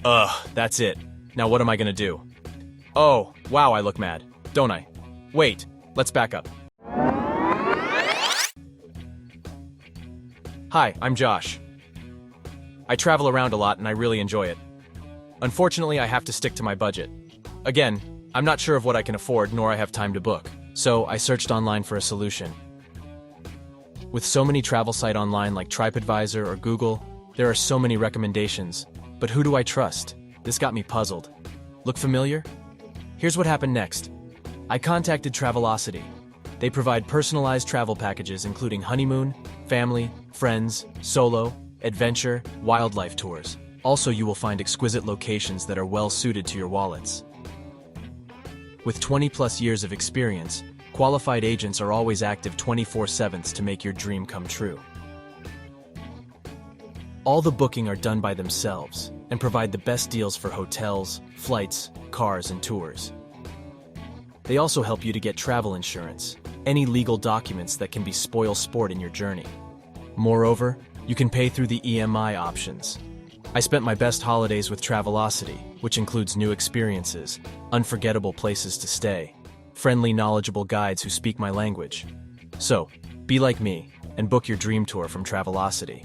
That's it. Now what am I gonna do? Oh, wow, I look mad, don't I? Wait, let's back up. Hi, I'm Josh. I travel around a lot and I really enjoy it. Unfortunately, I have to stick to my budget. Again, I'm not sure of what I can afford nor I have time to book, so I searched online for a solution. With so many travel sites online like TripAdvisor or Google, there are so many recommendations, but who do I trust? This got me puzzled. Look familiar? Here's what happened next. I contacted Travelocity. They provide personalized travel packages including honeymoon, family, friends, solo, adventure, wildlife tours. Also, you will find exquisite locations that are well suited to your wallets. With 20+ years of experience, qualified agents are always active 24/7 to make your dream come true. All the booking are done by themselves and provide the best deals for hotels, flights, cars, and tours. They also help you to get travel insurance, any legal documents that can be spoil sport in your journey. Moreover, you can pay through the EMI options. I spent my best holidays with Travelocity, which includes new experiences, unforgettable places to stay, friendly, knowledgeable guides who speak my language. So, be like me and book your dream tour from Travelocity.